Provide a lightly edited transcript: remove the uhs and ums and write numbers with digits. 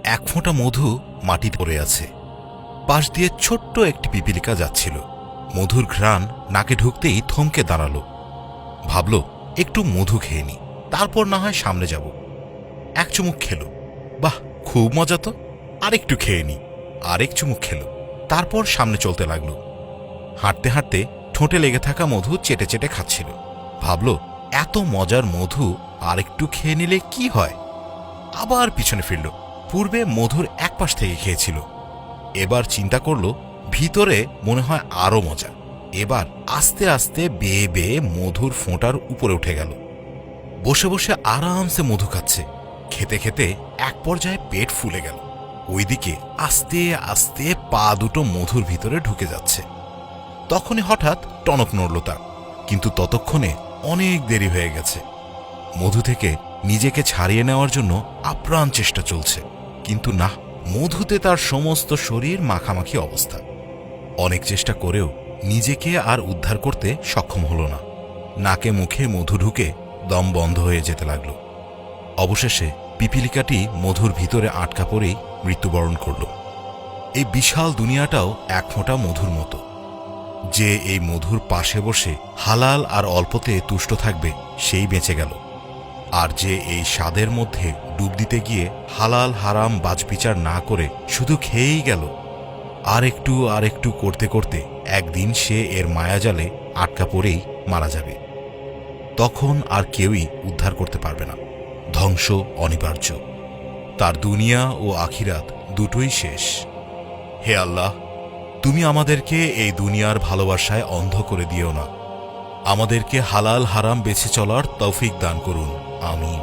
এক ফোঁটা মধু মাটিতে পড়ে আছে। পাশ দিয়ে ছোট্ট একটি পিপিলিকা যাচ্ছিল। মধুর ঘ্রাণ নাকে ঢুকতেই থমকে দাঁড়ালো। ভাবল, একটু মধু খেয়ে নি, তারপর না হয় সামনে যাব। এক চুমুক খেল। বাহ, খুব মজা তো, আরেকটু খেয়ে নি। আরেক চুমুক খেল, তারপর সামনে চলতে লাগলো। হাঁটতে হাঁটতে ঠোঁটে লেগে থাকা মধু চেটে চেটে খাচ্ছিল। ভাবল, এত মজার মধু আরেকটু খেয়ে নিলে কি হয়। আবার পিছনে ফিরল। পূর্বে মধুর এক পাশ থেকে খেয়েছিল। এবার চিন্তা করল, ভিতরে মনে হয় আরো মজা। এবার আস্তে আস্তে বেয়ে বেয়ে মধুর ফোঁটার উপরে উঠে গেল। বসে বসে আরামসে মধু খাচ্ছে। খেতে খেতে এক পর্যায়ে পেট ফুলে গেল। ওইদিকে আস্তে আস্তে পা দুটো মধুর ভিতরে ঢুকে যাচ্ছে। তখনই হঠাৎ টনক নড়ল তার, কিন্তু ততক্ষণে অনেক দেরি হয়ে গেছে। মধু থেকে নিজেকে ছাড়িয়ে নেওয়ার জন্য আপ্রাণ চেষ্টা চলছে, কিন্তু না, মধুতে তার সমস্ত শরীর মাখামাখি অবস্থা। অনেক চেষ্টা করেও নিজেকে আর উদ্ধার করতে সক্ষম হল না। নাকে মুখে মধু ঢুকে দম বন্ধ হয়ে যেতে লাগল। অবশেষে পিপিলিকাটি মধুর ভিতরে আটকা পড়েই মৃত্যুবরণ করল। এই বিশাল দুনিয়াটাও এক ফোঁটা মধুর মতো। যে এই মধুর পাশে বসে হালাল আর অল্পতে তুষ্ট থাকবে, সেই বেঁচে গেল। আর যে এই স্বাদের মধ্যে ডুব দিতে গিয়ে হালাল হারাম বাছবিচার না করে শুধু খেয়েই গেল, আর একটু করতে করতে একদিন সে এর মায়াজালে আটকা পড়েই মারা যাবে। তখন আর কেউই উদ্ধার করতে পারবে না। ধ্বংস অনিবার্য। তার দুনিয়া ও আখিরাত দুটোই শেষ। হে আল্লাহ, তুমি আমাদেরকে এই দুনিয়ার ভালোবাসায় অন্ধ করে দিও না। আমাদেরকে হালাল হারাম বেছে চলার তৌফিক দান করুন। আমিন।